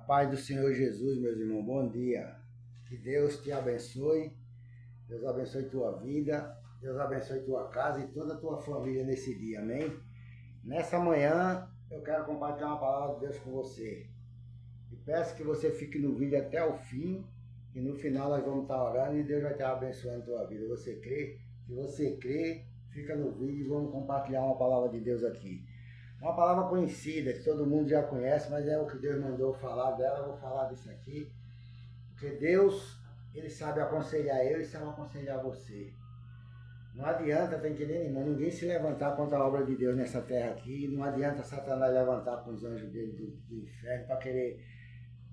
paz do Senhor Jesus, meus irmãos, bom dia. Que Deus te abençoe, Deus abençoe tua vida, Deus abençoe tua casa e toda a tua família nesse dia, amém? Nessa manhã eu quero compartilhar uma palavra de Deus com você. E peço que você fique no vídeo até o fim e no final nós vamos estar orando e Deus vai estar abençoando a tua vida. Você crê? Se você crê, fica no vídeo e vamos compartilhar uma palavra de Deus aqui. Uma palavra conhecida, que todo mundo já conhece, mas é o que Deus mandou falar dela, eu vou falar disso aqui. Porque Deus, Ele sabe aconselhar eu e sabe aconselhar você. Não adianta, tá entendendo, irmão? Ninguém se levantar contra a obra de Deus nessa terra aqui. Não adianta Satanás levantar com os anjos dele do inferno para querer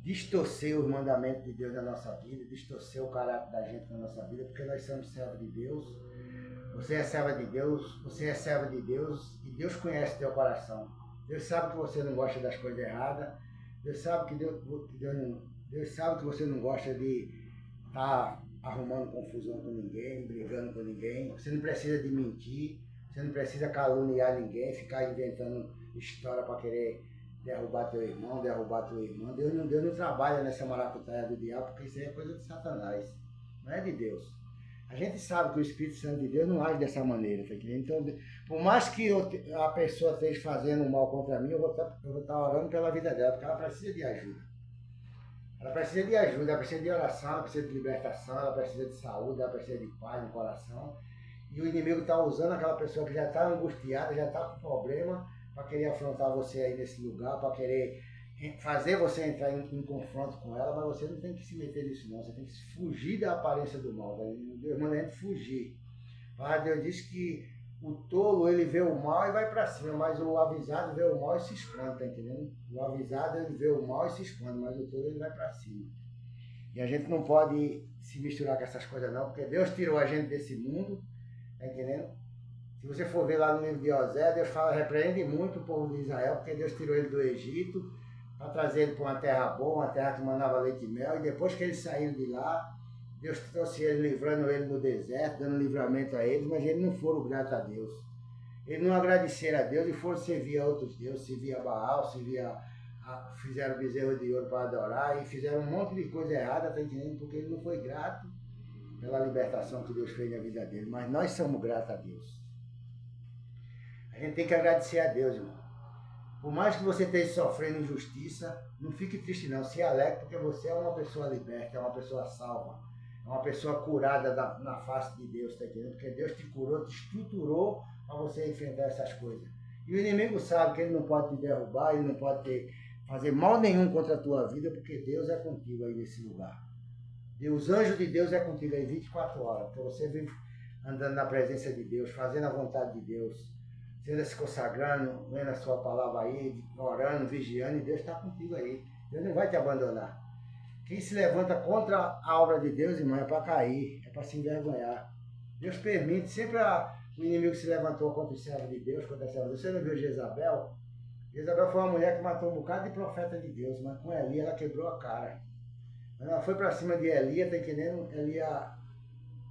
distorcer os mandamentos de Deus na nossa vida, distorcer o caráter da gente na nossa vida, porque nós somos servos de Deus. Você é serva de Deus, você é serva de Deus e Deus conhece teu coração. Deus sabe que você não gosta das coisas erradas. Deus sabe que Deus sabe que você não gosta de estar arrumando confusão com ninguém, brigando com ninguém. Você não precisa de mentir, você não precisa caluniar ninguém, ficar inventando história para querer derrubar teu irmão, derrubar tua irmã. Deus não trabalha nessa maracutaia do diabo, porque isso aí é coisa de Satanás, não é de Deus. A gente sabe que o Espírito Santo de Deus não age dessa maneira, tá entendendo? Então, por mais que a pessoa esteja fazendo mal contra mim, eu vou estar orando pela vida dela, porque ela precisa de ajuda. Ela precisa de ajuda, ela precisa de oração, ela precisa de libertação, ela precisa de saúde, ela precisa de paz no coração. E o inimigo está usando aquela pessoa que já está angustiada, já está com problema, para querer afrontar você aí nesse lugar, para querer fazer você entrar em confronto com ela, mas você não tem que se meter nisso não, você tem que fugir da aparência do mal, tá? Deus manda a gente fugir. Mas Deus diz que o tolo, ele vê o mal e vai para cima, mas o avisado vê o mal e se esconde, tá entendendo? O avisado, ele vê o mal e se esconde, mas o tolo, ele vai para cima. E a gente não pode se misturar com essas coisas não, porque Deus tirou a gente desse mundo, tá entendendo? Se você for ver lá no livro de Osé, Deus fala, repreende muito o povo de Israel, porque Deus tirou ele do Egito, para trazer ele para uma terra boa, uma terra que mandava leite e mel, e depois que eles saíram de lá, Deus trouxe ele, livrando ele no deserto, dando livramento a eles, mas eles não foram gratos a Deus. Eles não agradeceram a Deus e foram servir a outros deuses, servir a Baal, fizeram bezerro de ouro para adorar e fizeram um monte de coisa errada, tá entendendo? Porque ele não foi grato pela libertação que Deus fez na vida dele, mas nós somos gratos a Deus. A gente tem que agradecer a Deus, irmão. Por mais que você esteja sofrendo injustiça, não fique triste não, se alegre, porque você é uma pessoa liberta, é uma pessoa salva, é uma pessoa curada na face de Deus, tá entendendo? Porque Deus te curou, te estruturou para você enfrentar essas coisas. E o inimigo sabe que ele não pode te derrubar, ele não pode fazer mal nenhum contra a tua vida, porque Deus é contigo aí nesse lugar. Os anjos de Deus é contigo aí 24 horas, porque você vive andando na presença de Deus, fazendo a vontade de Deus, sendo se consagrando, lendo a sua palavra aí, orando, vigiando, e Deus está contigo aí. Deus não vai te abandonar. Quem se levanta contra a obra de Deus, irmão, é para cair, é para se envergonhar. Deus permite, sempre o inimigo se levantou contra o servo de Deus, contra a serva de Deus. Você não viu Jezabel? Jezabel foi uma mulher que matou um bocado de profeta de Deus, mas com Eli ela quebrou a cara. Ela foi para cima de Elia, tá entendendo? Elia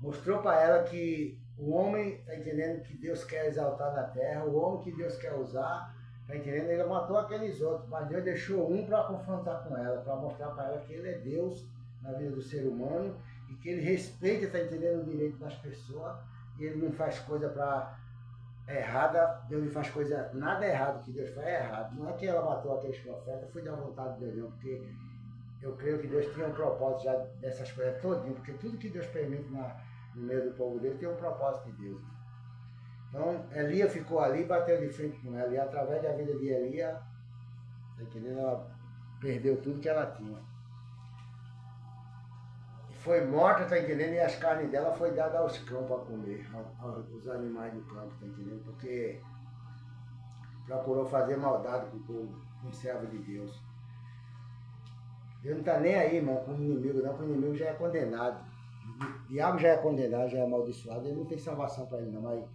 mostrou para ela que o homem, tá entendendo, que Deus quer exaltar na terra, o homem que Deus quer usar, tá entendendo? Ele matou aqueles outros, mas Deus deixou um para confrontar com ela, para mostrar para ela que ele é Deus na vida do ser humano e que ele respeita, tá entendendo, o direito das pessoas e ele não faz coisa para errada, Deus não faz coisa, nada errado que Deus faz é errado. Não é que ela matou aqueles profetas, foi da vontade de Deus não, porque eu creio que Deus tinha um propósito já dessas coisas todinho, porque tudo que Deus permite no meio do povo dele tem um propósito de Deus. Então, Elia ficou ali e bateu de frente com ela. E através da vida de Elia, tá entendendo? Ela perdeu tudo que ela tinha. E foi morta, tá entendendo? E as carnes dela foi dada aos cães para comer, aos animais do campo, tá entendendo? Porque procurou fazer maldade com o povo, com o servo de Deus. Deus não está nem aí, irmão, com o inimigo, não, porque o inimigo já é condenado. O diabo já é condenado, já é amaldiçoado, ele não tem salvação para ele não, mas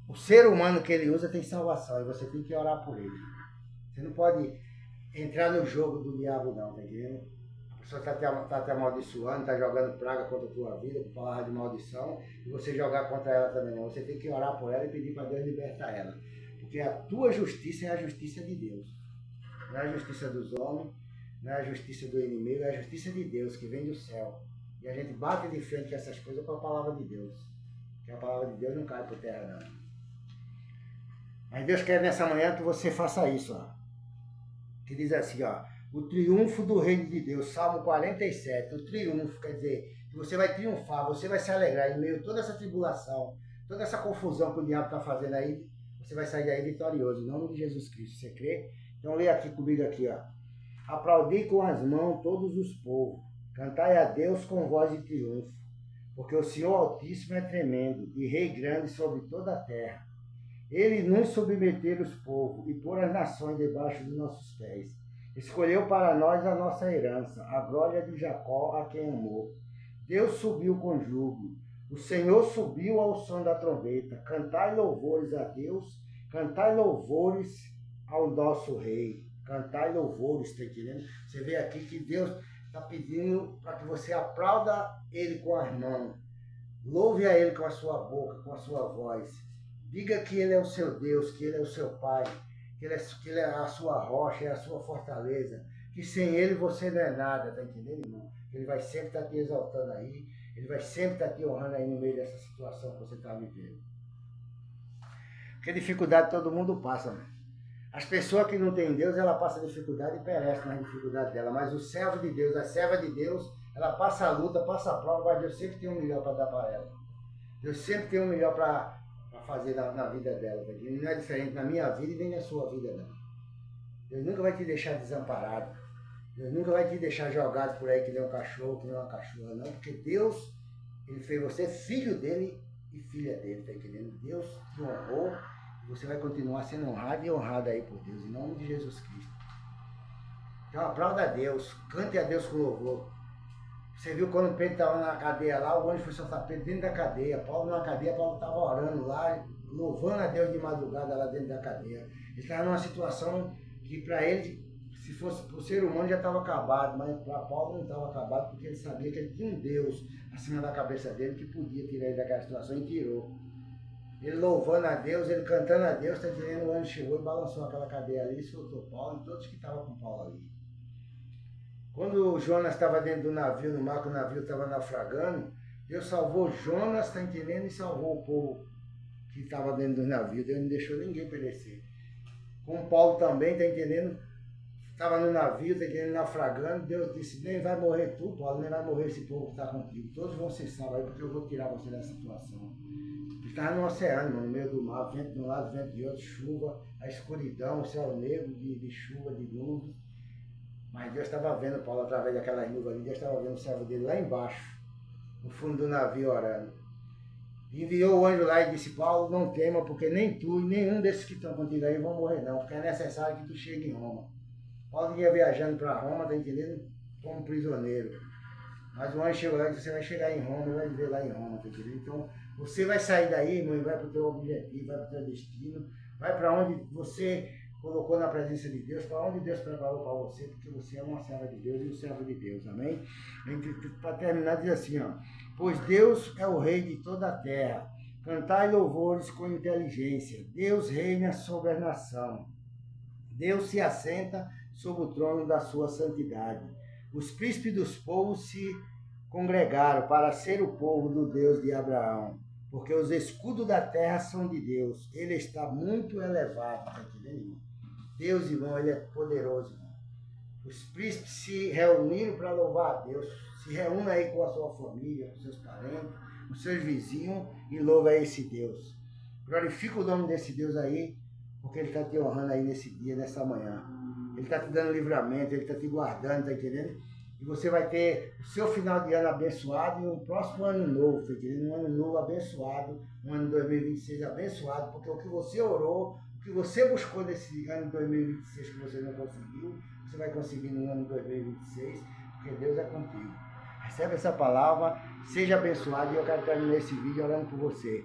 o ser humano que ele usa tem salvação e você tem que orar por ele. Você não pode entrar no jogo do diabo não, tá entendendo? A pessoa está te amaldiçoando, está jogando praga contra a tua vida, com palavra de maldição, e você jogar contra ela também não. Você tem que orar por ela e pedir para Deus libertar ela. Porque a tua justiça é a justiça de Deus. Não é a justiça dos homens, não é a justiça do inimigo, é a justiça de Deus que vem do céu. E a gente bate de frente com essas coisas com a palavra de Deus. Porque a palavra de Deus não cai por terra, não. Mas Deus quer nessa manhã que você faça isso, ó. Que diz assim, ó. O triunfo do reino de Deus, Salmo 47. O triunfo, quer dizer, que você vai triunfar, você vai se alegrar em meio a toda essa tribulação, toda essa confusão que o diabo está fazendo aí. Você vai sair daí vitorioso, em nome de Jesus Cristo. Você crê? Então lê aqui comigo aqui, ó. Aplaudi com as mãos todos os povos. Cantai a Deus com voz de triunfo. Porque o Senhor Altíssimo é tremendo e Rei grande sobre toda a terra. Ele nos submeteu os povos e pôr as nações debaixo dos nossos pés. Escolheu para nós a nossa herança, a glória de Jacó, a quem amou. Deus subiu com júbilo. O Senhor subiu ao som da trombeta. Cantai louvores a Deus, cantai louvores ao nosso Rei. Cantai louvores, está entendendo? Você vê aqui que Deus está pedindo para que você aplauda Ele com as mãos. Louve a Ele com a sua boca, com a sua voz. Diga que Ele é o seu Deus, que Ele é o seu Pai, que Ele é a sua rocha, é a sua fortaleza. Que sem Ele você não é nada, está entendendo, irmão? Ele vai sempre estar te exaltando aí. Ele vai sempre estar te honrando aí no meio dessa situação que você está vivendo. Porque dificuldade todo mundo passa, né? As pessoas que não têm Deus, ela passa dificuldade e perece na dificuldade dela. Mas o servo de Deus, a serva de Deus, ela passa a luta, passa a prova, mas Deus sempre tem um melhor para dar para ela. Deus sempre tem um melhor para fazer na vida dela. Ele não é diferente na minha vida e nem na sua vida, não. Deus nunca vai te deixar desamparado. Deus nunca vai te deixar jogado por aí que nem um cachorro, que nem uma cachorra, não. Porque Deus, Ele fez você filho dele e filha dele, tá entendendo? Deus te honrou. Você vai continuar sendo honrado e honrado aí por Deus, em nome de Jesus Cristo. Então aplauda a Deus, cante a Deus com louvor. Você viu quando Pedro estava na cadeia lá, o anjo foi soltar Pedro dentro da cadeia. Paulo na cadeia, Paulo estava orando lá, louvando a Deus de madrugada lá dentro da cadeia. Ele estava numa situação que para ele, se fosse para o ser humano já estava acabado, mas para Paulo não estava acabado, porque ele sabia que ele tinha um Deus acima da cabeça dele que podia tirar ele daquela situação e tirou. Ele louvando a Deus, ele cantando a Deus, está dizendo, o anjo chegou e balançou aquela cadeia ali, soltou Paulo e todos que estavam com Paulo ali. Quando Jonas estava dentro do navio, no mar, que o navio estava naufragando, Deus salvou Jonas, está entendendo, e salvou o povo que estava dentro do navio. Deus não deixou ninguém perecer. Como Paulo também, está entendendo, estava no navio, está entendendo, naufragando, Deus disse, nem vai morrer tu, Paulo, nem vai morrer esse povo que está contigo. Todos vão ser salvos aí, porque eu vou tirar você dessa situação. Ele estava no oceano, no meio do mar, vento de um lado, vento de outro, chuva, a escuridão, o céu negro de chuva, de nuvens. Mas Deus estava vendo Paulo através daquelas nuvens ali, Deus estava vendo o servo dele lá embaixo, no fundo do navio orando. Enviou o anjo lá e disse, Paulo, não tema, porque nem tu e nenhum desses que estão contigo aí vão morrer não, porque é necessário que tu chegue em Roma. Paulo ia viajando para Roma, tá entendendo? Como prisioneiro. Mas o anjo chegou lá e disse, você vai chegar em Roma e vai viver lá em Roma, tá entendendo? Então, você vai sair daí, irmão, e vai para o teu objetivo, vai para o teu destino, vai para onde você colocou na presença de Deus, para onde Deus preparou para você, porque você é uma serva de Deus e um servo de Deus, amém? Para terminar, diz assim, ó, pois Deus é o Rei de toda a terra, cantai louvores com inteligência, Deus reina sobre a nação, Deus se assenta sobre o trono da sua santidade, os príncipes dos povos se congregaram para ser o povo do Deus de Abraão, porque os escudos da terra são de Deus, ele está muito elevado, tá entendendo, irmão? Deus, irmão, ele é poderoso, irmão. Os príncipes se reuniram para louvar a Deus, se reúna aí com a sua família, com seus parentes, com seus vizinhos e louva a esse Deus. Glorifica o nome desse Deus aí, porque ele está te honrando aí nesse dia, nessa manhã. Ele está te dando livramento, ele está te guardando, tá entendendo? E você vai ter o seu final de ano abençoado e um próximo ano novo, tá entendendo? Um ano novo abençoado, um ano 2026 abençoado, porque o que você orou, o que você buscou nesse ano 2026 que você não conseguiu, você vai conseguir no ano 2026, porque Deus é contigo. Recebe essa palavra, seja abençoado e eu quero terminar esse vídeo orando por você.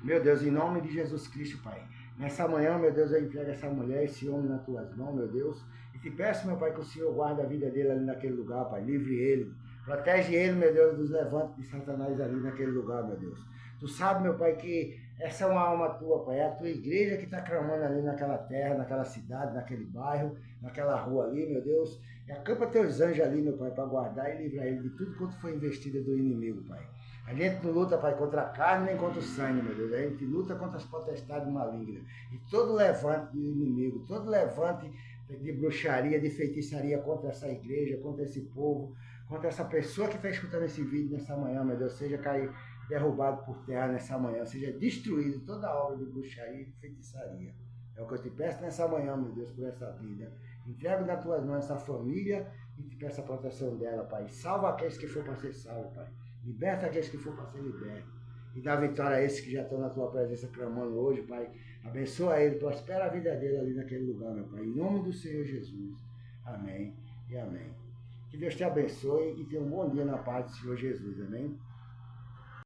Meu Deus, em nome de Jesus Cristo, Pai. Nessa manhã, meu Deus, eu entrego essa mulher, esse homem nas tuas mãos, meu Deus. E te peço, meu Pai, que o Senhor guarde a vida dele ali naquele lugar, Pai. Livre ele. Protege ele, meu Deus, dos levantes de Satanás ali naquele lugar, meu Deus. Tu sabe, meu Pai, que essa é uma alma tua, Pai. É a tua igreja que está clamando ali naquela terra, naquela cidade, naquele bairro, naquela rua ali, meu Deus. E acampa teus anjos ali, meu Pai, para guardar e livrar ele de tudo quanto foi investido do inimigo, Pai. A gente não luta, Pai, contra a carne nem contra o sangue, meu Deus. A gente luta contra as potestades malignas. E todo levante do inimigo, todo levante de bruxaria, de feitiçaria contra essa igreja, contra esse povo, contra essa pessoa que está escutando esse vídeo nessa manhã, meu Deus, seja cair derrubado por terra nessa manhã, seja destruído toda a obra de bruxaria e de feitiçaria. É o que eu te peço nessa manhã, meu Deus, por essa vida. Entrego nas tuas mãos essa família e te peço a proteção dela, Pai. Salva aqueles que for para ser salvo, Pai. Liberta aqueles que for para ser liberto. E dá vitória a esses que já estão na tua presença clamando hoje, Pai. Abençoa ele, prospera a vida dele ali naquele lugar, meu Pai. Em nome do Senhor Jesus. Amém e amém. Que Deus te abençoe e tenha um bom dia na paz do Senhor Jesus. Amém.